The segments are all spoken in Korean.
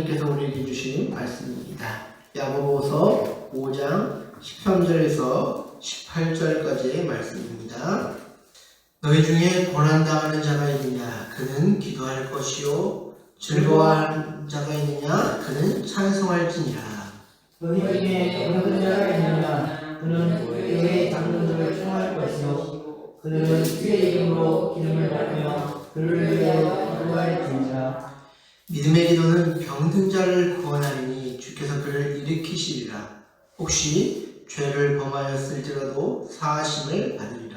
하나님께서 우리에게 주신 말씀입니다. 야고보서 5장 13절에서 18절까지의 말씀입니다. 너희 중에 고난당하는 자가 있느냐? 그는 기도할 것이요 즐거워하는 자가 있느냐? 그는 찬송할지니라. 너희 중에 병든 자가 있느냐? 그는 교회의 장로들을 청할 것이요 그는 주의 이름으로 기름을 받으며 그를 위하여 기도할지니라. 믿음의 기도는 병든 자를 구원하리니 주께서 그를 일으키시리라. 혹시 죄를 범하였을지라도 사하심을 받으리라.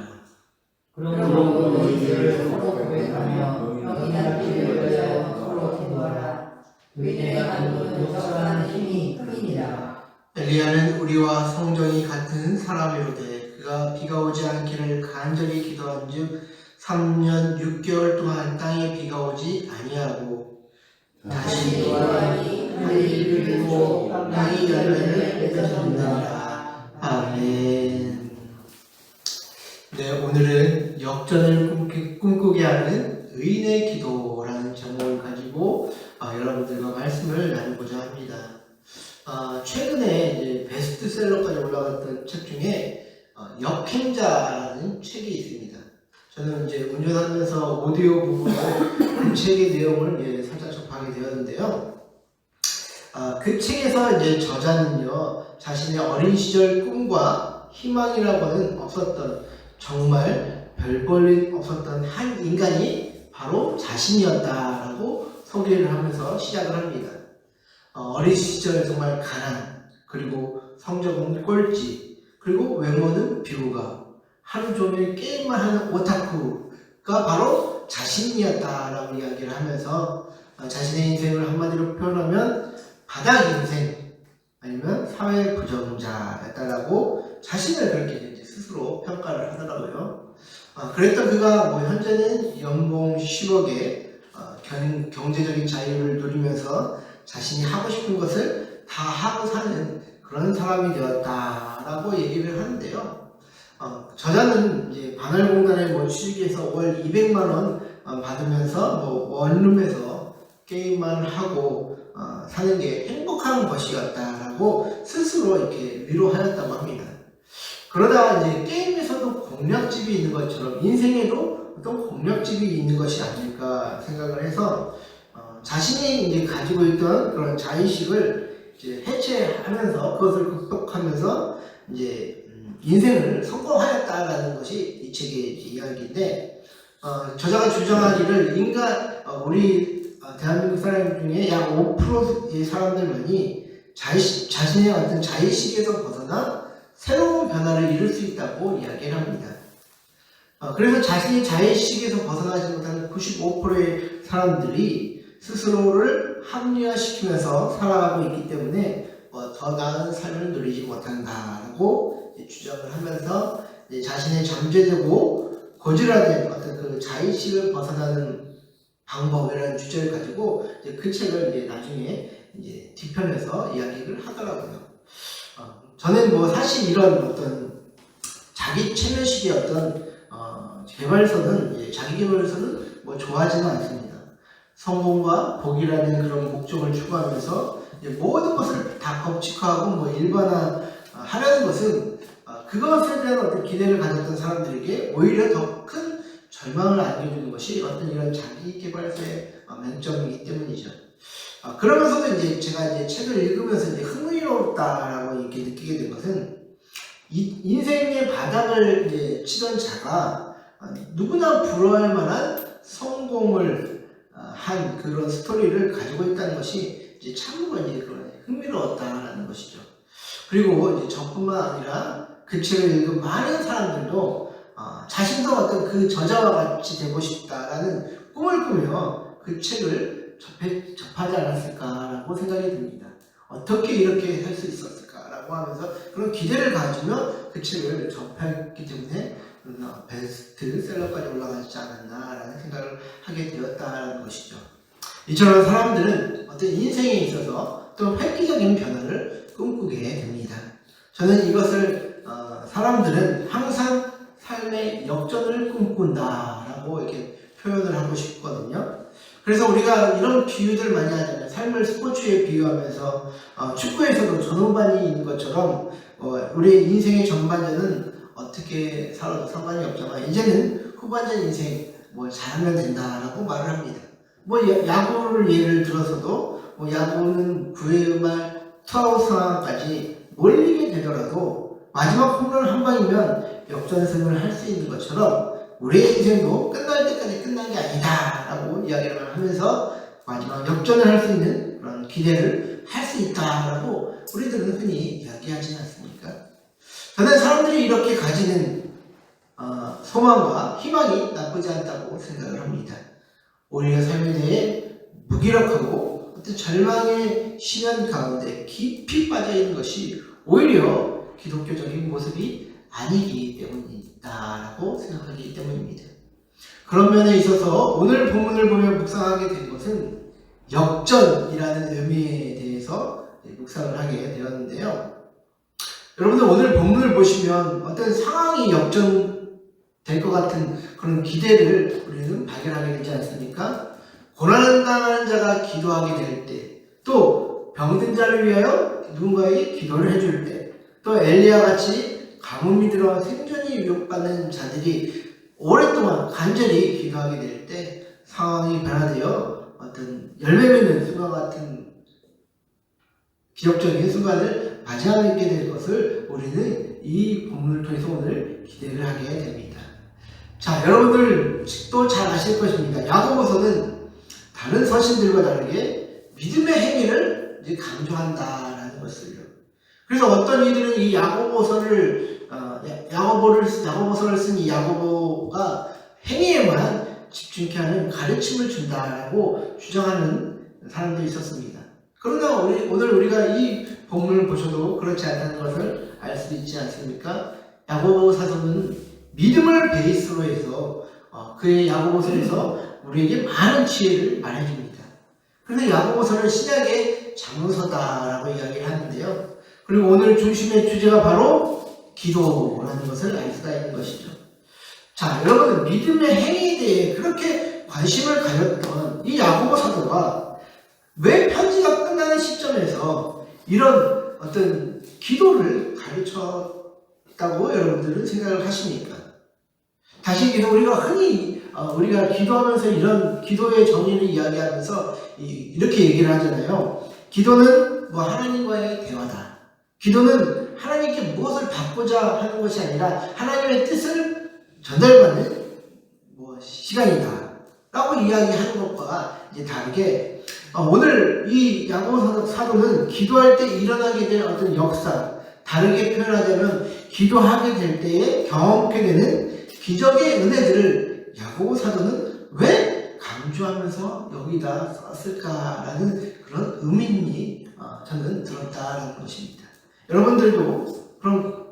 그러므로 너희들을 서로 고백하며 병이 낫기를 위하여 서로 기도하라. 의인의 기도는 역사하는 힘이 크니라. 엘리야는 우리와 성정이 같은 사람이로되 그가 비가 오지 않기를 간절히 기도한즉 3년 6개월 동안 땅에 비가 오지 아니하고 다시 기도하니 하늘이 열리고 땅이 열매를 맺었느니라. 아멘. 네, 오늘은 역전을 꿈꾸게 하는 의인의 기도라는 제목을 가지고 여러분들과 말씀을 나누고자 합니다. 최근에 이제 베스트셀러까지 올라갔던 책 중에 역행자라는 책이 있습니다. 저는 이제 운전하면서 오디오 부분으로 그 책의 내용을 살짝 접하게 되었는데요. 그 책에서 이제 저자는요, 자신의 어린 시절 꿈과 희망이라고는 없었던, 정말 별 볼일 없었던 한 인간이 바로 자신이었다라고 소개를 하면서 시작을 합니다. 어린 시절 정말 가난, 그리고 성적은 꼴찌, 그리고 외모는 비호감, 하루 종일 게임만 하는 오타쿠가 바로 자신이었다라고 이야기를 하면서 자신의 인생을 한마디로 표현하면 바닥 인생 아니면 사회 부정자였다라고 자신을 그렇게 이제 스스로 평가를 하더라고요. 그랬던 그가 현재는 연봉 10억에 경제적인 자유를 누리면서 자신이 하고 싶은 것을 다 하고 사는 그런 사람이 되었다라고 얘기를 하는데요. 저자는 이제 반월공단에 취직해서 월 200만 원 받으면서 원룸에서 게임만 하고 사는 게 행복한 것이었다라고 스스로 이렇게 위로하였다고 합니다. 그러다가 이제 게임에서도 공략집이 있는 것처럼 인생에도 어떤 공략집이 있는 것이 아닐까 생각을 해서 자신이 이제 가지고 있던 그런 자의식을 이제 해체하면서 그것을 극복하면서 이제 인생을 성공하였다라는 것이 이 책의 이야기인데, 저자가 주장하기를 우리 대한민국 사람 중에 약 5%의 사람들만이 자신의 어떤 자의식에서 벗어나 새로운 변화를 이룰 수 있다고 이야기를 합니다. 그래서 자신의 자의식에서 벗어나지 못하는 95%의 사람들이 스스로를 합리화시키면서 살아가고 있기 때문에 더 나은 삶을 누리지 못한다라고 주장을 하면서 자신의 잠재되고 고질화된 어떤 그 자의식을 벗어나는 방법이라는 주제를 가지고 그 책을 나중에 뒤편에서 이야기를 하더라고요. 저는 사실 이런 어떤 자기 체면식의 어떤 개발서는 자기개발서는 좋아하지는 않습니다. 성공과 복이라는 그런 목적을 추구하면서 모든 것을 다 법칙화하고 일반화하려는 것은 그것에 대한 어떤 기대를 가졌던 사람들에게 오히려 더 큰 절망을 안겨주는 것이 어떤 이런 자기개발서의 맹점이기 때문이죠. 그러면서도 제가 책을 읽으면서 흥미롭다라고 이렇게 느끼게 된 것은 인생의 바닥을 치던 자가 누구나 부러워할 만한 성공을 한 그런 스토리를 가지고 있다는 것이 참으로 흥미로웠다라는 것이죠. 그리고 저뿐만 아니라 그 책을 읽은 많은 사람들도 자신도 어떤 그 저자와 같이 되고 싶다라는 꿈을 꾸며 그 책을 접하지 않았을까라고 생각이 듭니다. 어떻게 이렇게 할 수 있었을까라고 하면서 그런 기대를 가지며 그 책을 접했기 때문에 베스트셀러까지 올라가지 않았나라는 생각을 하게 되었다는 것이죠. 이처럼 사람들은 어떤 인생에 있어서 또 획기적인 변화를 꿈꾸게 됩니다. 저는 이것을 사람들은 항상 삶의 역전을 꿈꾼다라고 이렇게 표현을 하고 싶거든요. 그래서 우리가 이런 비유들 많이 하잖아요. 삶을 스포츠에 비유하면서 축구에서도 전후반이 있는 것처럼 우리의 인생의 전반전은 어떻게 살아도 상관이 없지만 이제는 후반전 인생 잘하면 된다라고 말을 합니다. 야구를 예를 들어서도 야구는 9회 말 투아웃 상황까지 몰리게 되더라도 마지막 홈런 한 방이면 역전승을 할 수 있는 것처럼 우리의 인생도 끝날 때까지 끝난 게 아니다 라고 이야기를 하면서 마지막 역전을 할 수 있는 그런 기대를 할 수 있다 라고 우리들은 흔히 이야기하지 않습니까? 저는 사람들이 이렇게 가지는 소망과 희망이 나쁘지 않다고 생각을 합니다. 우리가 삶에 대해 무기력하고 어떤 절망의 심연 가운데 깊이 빠져있는 것이 오히려 기독교적인 모습이 아니기 때문이다라고 생각하기 때문입니다. 그런 면에 있어서 오늘 본문을 보며 묵상하게 된 것은 역전이라는 의미에 대해서 묵상을 하게 되었는데요. 여러분들 오늘 본문을 보시면 어떤 상황이 역전될 것 같은 그런 기대를 우리는 발견하게 되지 않습니까? 고난당하는 자가 기도하게 될 때, 또 병든 자를 위하여 누군가에게 기도를 해줄 때, 또 엘리야 같이 가뭄이 들어 생존이 위협받는 자들이 오랫동안 간절히 기도하게 될 때 상황이 변화되어 어떤 열매 맺는 순간 같은 기적적인 순간을 맞이하게 될 것을 우리는 이 본문을 통해서 오늘 기대를 하게 됩니다. 자, 여러분들도 잘 아실 것입니다. 야고보서는 다른 서신들과 다르게 믿음의 행위를 이제 강조한다라는 것을요. 그래서 어떤 이들은 이 야고보서를 야고보서를 쓴 이 야고보가 행위에만 집중케 하는 가르침을 준다라고 주장하는 사람도 있었습니다. 그러나 오늘 우리가 이 본문을 보셔도 그렇지 않다는 것을 알 수 있지 않습니까? 야고보 사서는 믿음을 베이스로 해서 그의 야고보서에서 우리에게 많은 지혜를 말해줍니다. 그래서 야고보서를 신약의 장로서다라고 이야기를 하는데요. 그리고 오늘 중심의 주제가 바로 기도라는 것을 알 수가 있는 것이죠. 자, 여러분 믿음의 행위에 대해 그렇게 관심을 가졌던 이 야고보 사도가 왜 편지가 끝나는 시점에서 이런 어떤 기도를 가르쳤다고 여러분들은 생각을 하십니까? 다시 우리가 흔히 우리가 기도하면서 이런 기도의 정의를 이야기하면서 이렇게 얘기를 하잖아요. 기도는 하나님과의 대화다. 기도는 하나님께 무엇을 받고자 하는 것이 아니라 하나님의 뜻을 전달받는 시간이다 라고 이야기하는 것과 이제 다르게 오늘 이 야고보 사도는 기도할 때 일어나게 될 어떤 역사, 다르게 표현하자면 기도하게 될 때에 경험하게 되는 기적의 은혜들을 야고보 사도는 왜 강조하면서 여기다 썼을까라는 그런 의문이 저는 들었다라는 것입니다. 여러분들도 그런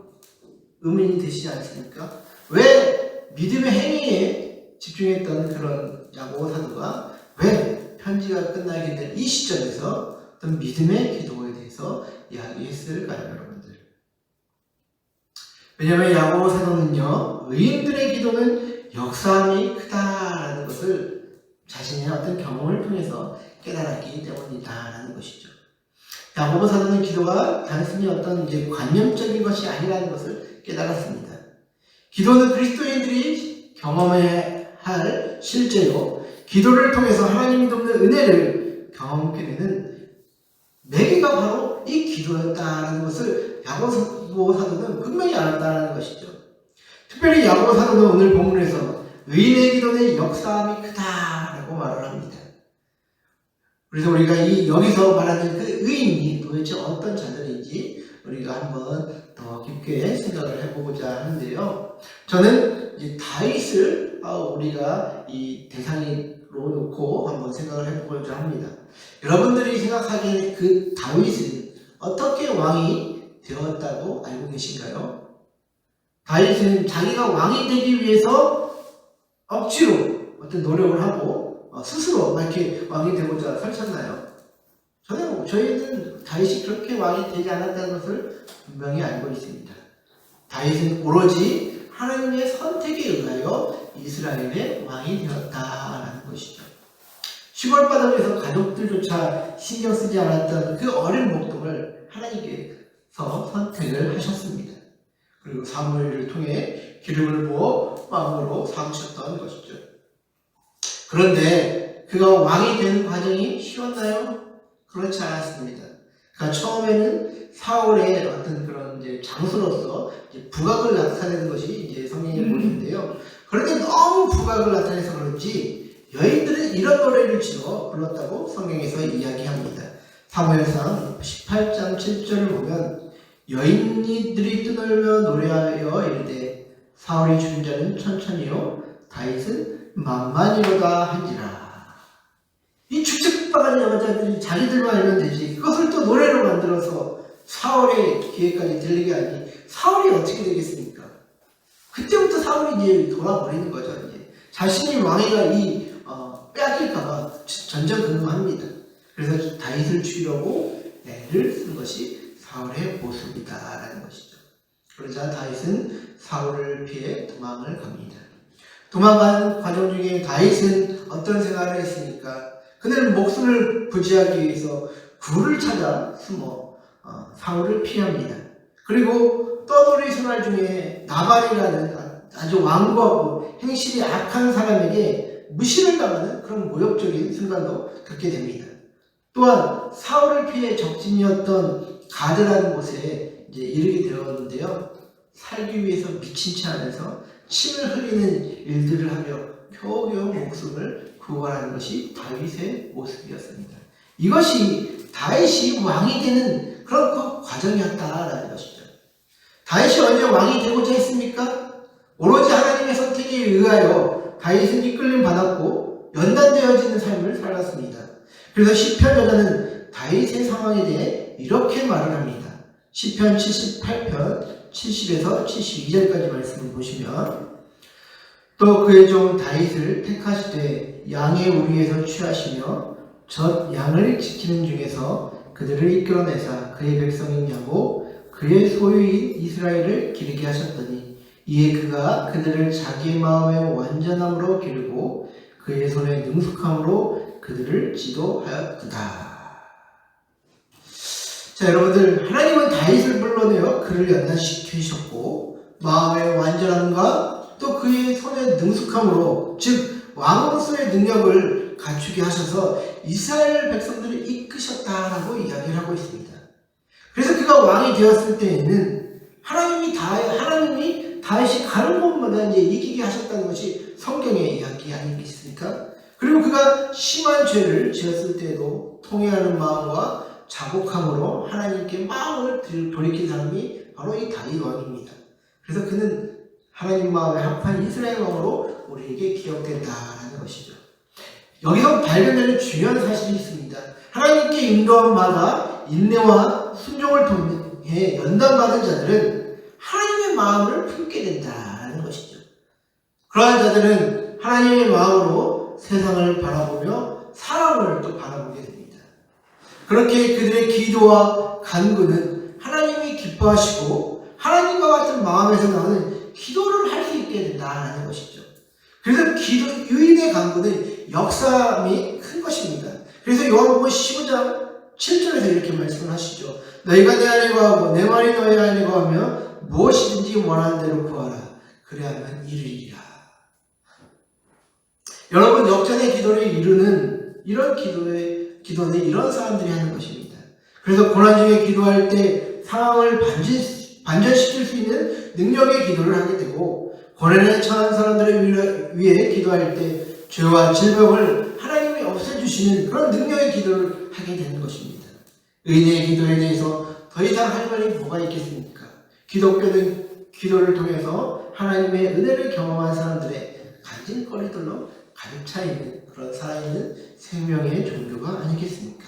의문이 되시지 않습니까? 왜 믿음의 행위에 집중했던 그런 야고보 사도가 왜 편지가 끝나게 될 이 시점에서 어떤 믿음의 기도에 대해서 이야기했을까요, 여러분들? 왜냐하면 야고보 사도는요, 의인들의 기도는 역사함이 크다라는 것을 자신의 어떤 경험을 통해서 깨달았기 때문이다라는 것이죠. 야고보 사도는 기도가 단순히 어떤 관념적인 것이 아니라는 것을 깨달았습니다. 기도는 그리스도인들이 경험해야 할 실제로 기도를 통해서 하나님이 돕는 은혜를 경험하게 되는 매개가 바로 이 기도였다라는 것을 야고보 사도는 분명히 알았다는 것이죠. 특별히 야고보 사도는 오늘 본문에서 의인의 기도는 역사함이 크다라고 말을 합니다. 그래서 우리가 여기서 말하는 그 의인이 도대체 어떤 자들인지 우리가 한번 더 깊게 생각을 해보고자 하는데요. 저는 다윗을 우리가 이 대상으로 놓고 한번 생각을 해보고자 합니다. 여러분들이 생각하기에 그 다윗은 어떻게 왕이 되었다고 알고 계신가요? 다윗은 자기가 왕이 되기 위해서 억지로 어떤 노력을 하고 스스로 이렇게 왕이 되고자 설쳤나요? 저희는 다윗이 그렇게 왕이 되지 않았다는 것을 분명히 알고 있습니다. 다윗은 오로지 하나님의 선택에 의하여 이스라엘의 왕이 되었다라는 것이죠. 시골바닥에서 가족들조차 신경 쓰지 않았던 그 어린 목동을 하나님께서 선택을 하셨습니다. 그리고 사무엘을 통해 기름을 부어 왕으로 삼으셨던 것이죠. 그런데 그가 왕이 되는 과정이 쉬웠나요? 그렇지 않았습니다. 그러니까 처음에는 사울의 어떤 그런 이제 장수로서 이제 부각을 나타내는 것이 이제 성경의 모습인데요. 그런데 너무 부각을 나타내서 그런지 여인들은 이런 노래를 지어 불렀다고 성경에서 이야기합니다. 사무엘상 18장 7절을 보면 여인들이 뜨놀며 노래하여 이르되 사울이 죽은 자는 천천히요 다윗은 만만이로다 한지라. 이 축적박한 여자들이 자기들만 알면 되지 그것을 또 노래로 만들어서 사울의 귀에까지 들리게 하니 사울이 어떻게 되겠습니까? 그때부터 사울이 이제 돌아버리는 거죠. 이제 자신이 왕위가 빼앗길까봐 전전긍긍합니다. 그래서 다윗을 죽이려고 애를 쓴 것이 사울의 모습이다라는 것이죠. 그러자 다윗은 사울을 피해 도망을 갑니다. 도망간 과정 중에 다윗은 어떤 생각을 했습니까? 그는 목숨을 부지하기 위해서 굴을 찾아 숨어 사울을 피합니다. 그리고 떠돌이 생활 중에 나발이라는 아주 완고하고 행실이 악한 사람에게 무시를 당하는 그런 모욕적인 순간도 겪게 됩니다. 또한 사울을 피해 적진이었던 가드라는 곳에 이제 이르게 되었는데요. 살기 위해서 미친 채 하면서 침을 흘리는 일들을 하며 겨우겨우 목숨을 구원하는 것이 다윗의 모습이었습니다. 이것이 다윗이 왕이 되는 그런 그 과정이었다라는 것이죠. 다윗이 언제 왕이 되고자 했습니까? 오로지 하나님의 선택에 의하여 다윗은 이끌림 받았고 연단되어지는 삶을 살았습니다. 그래서 시편 저자는 다윗의 상황에 대해 이렇게 말을 합니다. 시편 78편 70에서 72절까지 말씀을 보시면 또 그의 종 다윗을 택하시되 양의 우리에서 취하시며 젖 양을 지키는 중에서 그들을 이끌어내사 그의 백성인 야곱 그의 소유인 이스라엘을 기르게 하셨더니 이에 그가 그들을 자기의 마음의 완전함으로 기르고 그의 손의 능숙함으로 그들을 지도하였도다. 자, 여러분들, 하나님은 다윗을 불러내어 그를 연단시키셨고 마음의 완전함과 또 그의 손의 능숙함으로, 즉 왕으로서의 능력을 갖추게 하셔서 이스라엘 백성들을 이끄셨다라고 이야기를 하고 있습니다. 그래서 그가 왕이 되었을 때에는 하나님이 다윗이 가는 곳마다 이제 이기게 하셨다는 것이 성경의 이야기 아니겠습니까? 그리고 그가 심한 죄를 지었을 때에도 통회하는 마음과 자복함으로 하나님께 마음을 돌이킨 사람이 바로 이 다윗 왕입니다. 그래서 그는 하나님 마음에 합한 이스라엘 왕으로 우리에게 기억된다라는 것이죠. 여기서 발견되는 중요한 사실이 있습니다. 하나님께 인도함마다 인내와 순종을 통해 연단받은 자들은 하나님의 마음을 품게 된다라는 것이죠. 그러한 자들은 하나님의 마음으로 세상을 바라보며 사람을 또 바라보게 됩니다. 그렇게 그들의 기도와 간구는 하나님이 기뻐하시고 하나님과 같은 마음에서 나오는 기도를 할 수 있게 된다라는 것이죠. 그래서 유인의 간구는 역사함이 큰 것입니다. 그래서 요한복음 15장 7절에서 이렇게 말씀을 하시죠. 너희가 내 안에 거하고 내 말이 너희 안에 거하며 무엇이든지 원하는 대로 구하라. 그래야만 이루리라. 여러분, 역전의 기도를 이루는 이런 기도는 이런 사람들이 하는 것입니다. 그래서 고난 중에 기도할 때 상황을 반전시킬 수 있는 능력의 기도를 하게 되고, 고난에 처한 사람들을 위해 기도할 때 죄와 질병을 하나님이 없애주시는 그런 능력의 기도를 하게 되는 것입니다. 의인의 기도에 대해서 더 이상 할 말이 뭐가 있겠습니까? 기독교는 기도를 통해서 하나님의 은혜를 경험한 사람들의 간증거리들로 가득 차 있는 그런 살아있는 생명의 종교가 아니겠습니까?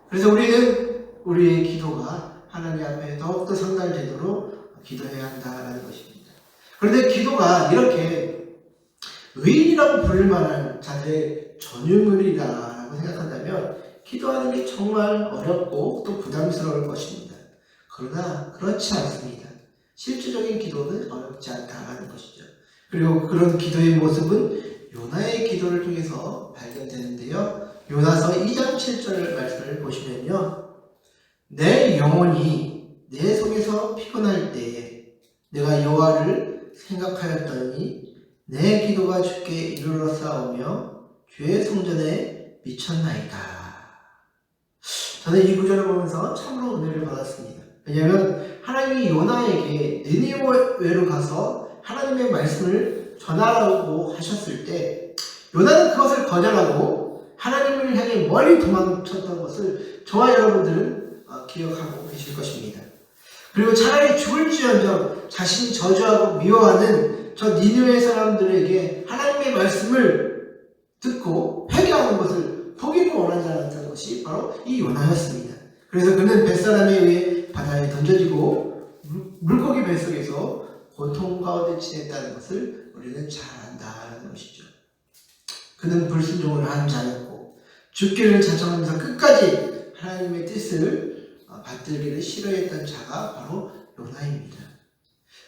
그래서 우리는 우리의 기도가 하나님 앞에 더욱더 상달되도록 기도해야 한다는 것입니다. 그런데 기도가 이렇게 의인이라고 부를 만한 자들의 전유물이라고 생각한다면 기도하는 게 정말 어렵고 또 부담스러울 것입니다. 그러나 그렇지 않습니다. 실질적인 기도는 어렵지 않다는 것이죠. 그리고 그런 기도의 모습은 요나의 기도를 통해서 발견되는데요. 요나서 2장 7절 말씀을 보시면요. 내 영혼이 내 속에서 피곤할 때에 내가 여호와를 생각하였더니 내 기도가 주께 이르렀사오며 주의 성전에 미쳤나이다. 저는 이 구절을 보면서 참으로 은혜를 받았습니다. 왜냐하면 하나님이 요나에게 니느웨로 가서 하나님의 말씀을 전하라고 하셨을 때 요나는 그것을 거절하고 하나님을 향해 멀리 도망쳤던 것을 저와 여러분들은 기억하고 계실 것입니다. 그리고 차라리 죽을지언정 자신이 저주하고 미워하는 저 니느웨 사람들에게 하나님의 말씀을 듣고 회개하는 것을 포기를 원하지 않았던 것이 바로 이 요나였습니다. 그래서 그는 뱃사람에 의해 바다에 던져지고 물고기 뱃속에서 고통 가운데 지냈다는 것을 우리는 잘 안다는 것이죠. 그는 불순종을 한 자였고 죽기를 자청하면서 끝까지 하나님의 뜻을 받들기를 싫어했던 자가 바로 요나입니다.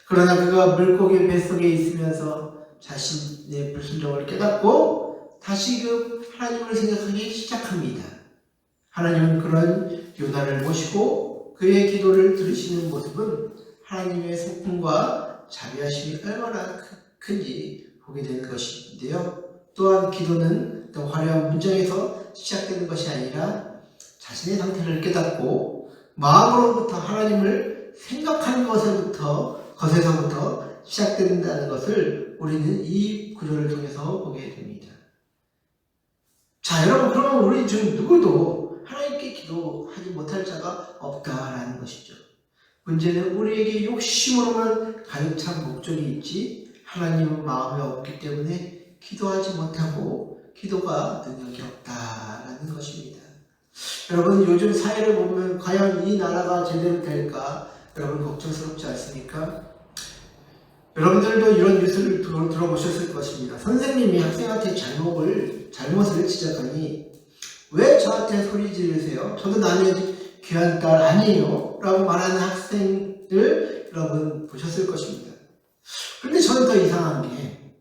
그러나 그가 물고기 뱃속에 있으면서 자신의 불순종을 깨닫고 다시금 하나님을 생각하기 시작합니다. 하나님은 그런 요나를 보시고 그의 기도를 들으시는 모습은 하나님의 성품과 자비하심이 얼마나 큰지 보게 되는 것인데요. 또한 기도는 또 화려한 문장에서 시작되는 것이 아니라 자신의 상태를 깨닫고 마음으로부터 하나님을 생각하는 것에서부터 시작된다는 것을 우리는 이 구절을 통해서 보게 됩니다. 자, 여러분, 그러면 우리 중 누구도 하나님께 기도하지 못할 자가 없다라는 것이죠. 문제는 우리에게 욕심으로만 가득 찬 목적이 있지 하나님은 마음에 없기 때문에 기도하지 못하고 기도가 능력이 없다라는 것입니다. 여러분, 요즘 사회를 보면 과연 이 나라가 제대로 될까 여러분 걱정스럽지 않습니까? 여러분들도 이런 뉴스를 들어보셨을 것입니다. 선생님이 학생한테 잘못을 지적하니 왜 저한테 소리 지르세요? 저도 남의 귀한 딸 아니에요? 라고 말하는 학생들 여러분 보셨을 것입니다. 그런데 저는 더 이상한 게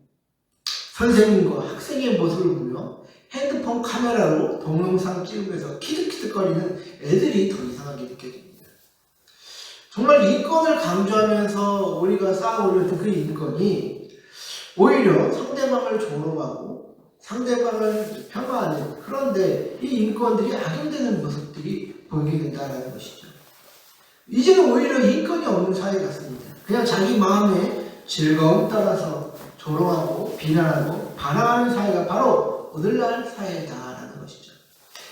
선생님과 학생의 모습을 보며 핸드폰 카메라로 동영상 찍으면서 키득키득거리는 애들이 더 이상하게 느껴집니다. 정말 인권을 강조하면서 우리가 쌓아올렸던 그 인권이 오히려 상대방을 조롱하고 상대방을 폄하하는 그런데 이 인권들이 악용되는 모습들이 보이게 된다는 것이죠. 이제는 오히려 인권이 없는 사회 같습니다. 그냥 자기 마음의 즐거움 따라서 조롱하고 비난하고 반항하는 사회가 바로 오늘날 사회다라는 것이죠.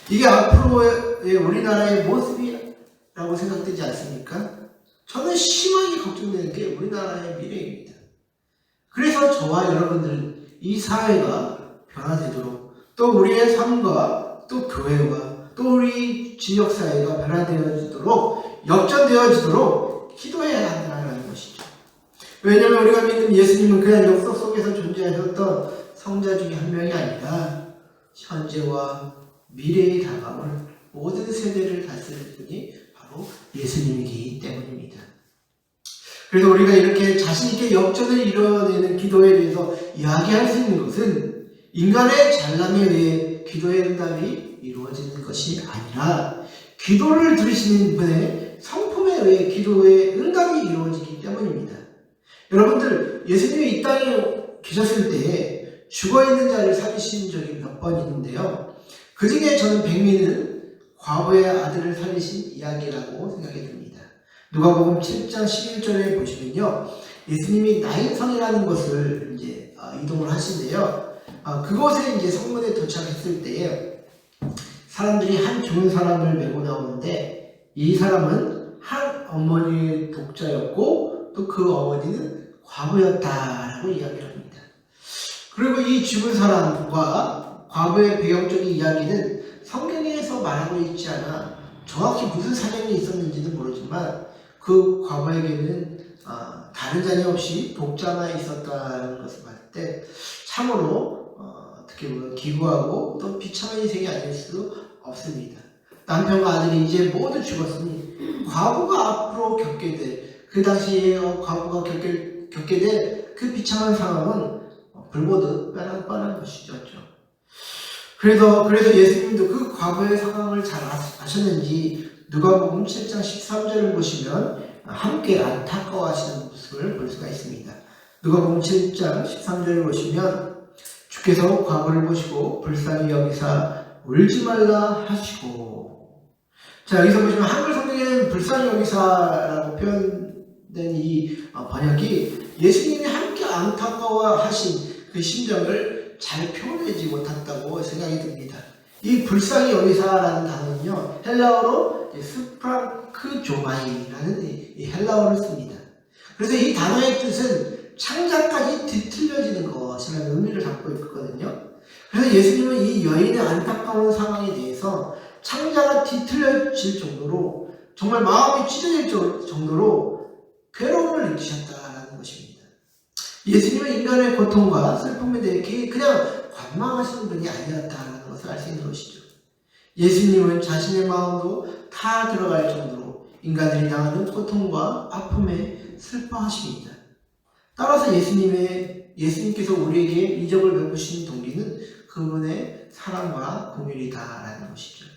이게 앞으로의 우리나라의 모습이라고 생각되지 않습니까? 저는 심하게 걱정되는 게 우리나라의 미래입니다. 그래서 저와 여러분들은 이 사회가 변화되도록 또 우리의 삶과 또 교회와 또 우리 지역사회가 변화되어지도록 역전되어지도록 기도해야 한다는 것이죠. 왜냐하면 우리가 믿는 예수님은 그냥 역사 속에서 존재하셨던 성자 중에 한 명이 아니라 현재와 미래에 다가올 모든 세대를 다스릴 분이 바로 예수님이기 때문입니다. 그래서 우리가 이렇게 자신있게 역전을 이뤄내는 기도에 대해서 이야기할 수 있는 것은 인간의 잘남에 의해 기도의 응답이 이루어지는 것이 아니라 기도를 들으시는 분의 성품에 의해 기도의 응답이 이루어지기 때문입니다. 여러분들, 예수님이 이 땅에 계셨을 때 죽어있는 자를 살리신 적이 몇 번 있는데요. 그 중에 저는 백미는 과부의 아들을 살리신 이야기라고 생각이 듭니다. 누가복음 7장 11절에 보시면요. 예수님이 나인성이라는 곳을 이제 이동을 하신대요. 그곳에 이제 성문에 도착했을 때에 사람들이 한 죽은 사람을 메고 나오는데 이 사람은 한 어머니의 독자였고 또 그 어머니는 과부였다라고 이야기를 합니다. 그리고 이 죽은 사람과 과부의 배경적인 이야기는 성경에서 말하고 있지 않아 정확히 무슨 사정이 있었는지는 모르지만 그 과부에게는 다른 자녀 없이 독자만 있었다는 것을 봤을 때 참으로 어떻게 보면 기구하고 또 비참한 인생이 아닐 수도 없습니다. 남편과 아들이 이제 모두 죽었으니 과부가 앞으로 겪게 될 그 당시에 과부가 겪게 될 그 비참한 상황은 불보듯 뻔한 것이죠. 그래서 예수님도 그 과거의 상황을 잘 아셨는지 누가복음 7장 13절을 보시면 함께 안타까워하시는 모습을 볼 수가 있습니다. 누가복음 7장 13절을 보시면 주께서 과거를 보시고 불쌍히 여기사 울지 말라 하시고, 자, 여기서 보시면 한글 성경에는 불쌍히 여기사라고 표현된 이 번역이 예수님이 함께 안타까워하신 그 심정을 잘 표현하지 못했다고 생각이 듭니다. 이 불쌍히 여기사라는 단어는요, 헬라어로 스프랑크조마이라는 이 헬라어를 씁니다. 그래서 이 단어의 뜻은 창자까지 뒤틀려지는 것이라는 의미를 갖고 있거든요. 그래서 예수님은 이 여인의 안타까운 상황에 대해서 창자가 뒤틀려질 정도로, 정말 마음이 찢어질 정도로 괴로움을 느끼셨다라는 것입니다. 예수님은 인간의 고통과 슬픔에 대해 그냥 관망하시는 분이 아니었다라는 것을 알 수 있는 것이죠. 예수님은 자신의 마음도 다 들어갈 정도로 인간들이 당하는 고통과 아픔에 슬퍼하십니다. 따라서 예수님께서 우리에게 이적을 베푸신 동기는 그분의 사랑과 긍휼이다라는 것이죠.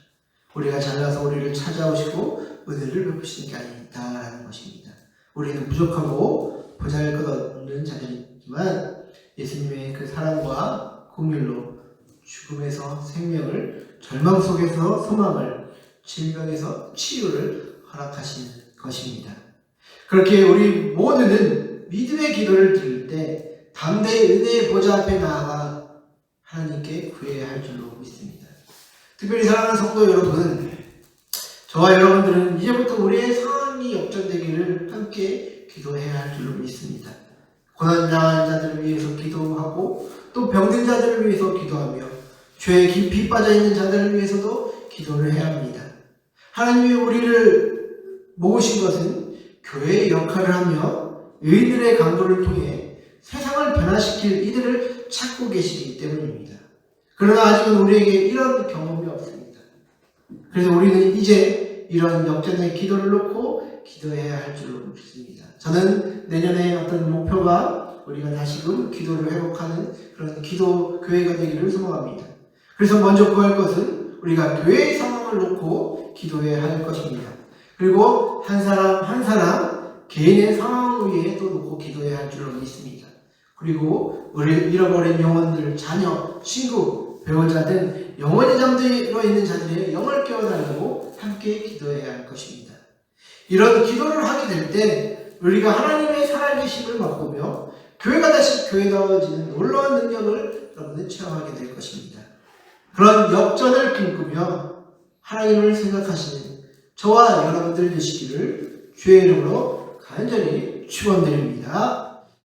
우리가 잘나서 우리를 찾아오시고 은혜를 베푸시는 게 아니다라는 것입니다. 우리는 부족하고 보잘것없는 자들이지만 예수님의 그 사랑과 긍휼로 죽음에서 생명을, 절망 속에서 소망을, 질병에서 치유를 허락하시는 것입니다. 그렇게 우리 모두는 믿음의 기도를 드릴 때 담대히 은혜의 보좌 앞에 나아가 하나님께 구해야 할 줄로 믿습니다. 특별히 사랑하는 성도 여러분, 저와 여러분들은 이제부터 우리의 상황이 역전되기를 함께 기도해야 할 줄로 믿습니다. 고난당한 자들을 위해서 기도하고 또 병든 자들을 위해서 기도하며 죄에 깊이 빠져있는 자들을 위해서도 기도를 해야 합니다. 하나님이 우리를 모으신 것은 교회의 역할을 하며 의인들의 강도를 통해 세상을 변화시킬 이들을 찾고 계시기 때문입니다. 그러나 아직은 우리에게 이런 경험이 없습니다. 그래서 우리는 이제 이런 역전의 기도를 놓고 기도해야 할 줄로 믿습니다. 저는 내년에 어떤 목표가 우리가 다시금 기도를 회복하는 그런 기도 교회가 되기를 소망합니다. 그래서 먼저 구할 것은 우리가 교회의 상황을 놓고 기도해야 할 것입니다. 그리고 한 사람 한 사람 개인의 상황을 위해 또 놓고 기도해야 할 줄로 믿습니다. 그리고 우리 잃어버린 영혼들, 자녀, 친구, 배우자 등 영원히 잠들어 있는 자들의 영을 깨워달라고 함께 기도해야 할 것입니다. 이런 기도를 하게 될 때 우리가 하나님의 살아계심을 맛보며 교회가 다시 교회다워지는 놀라운 능력을 여러분은 체험하게 될 것입니다. 그런 역전을 꿈꾸며 하나님을 생각하시는 저와 여러분들 되시기를 주의 이름으로 간절히 축원드립니다.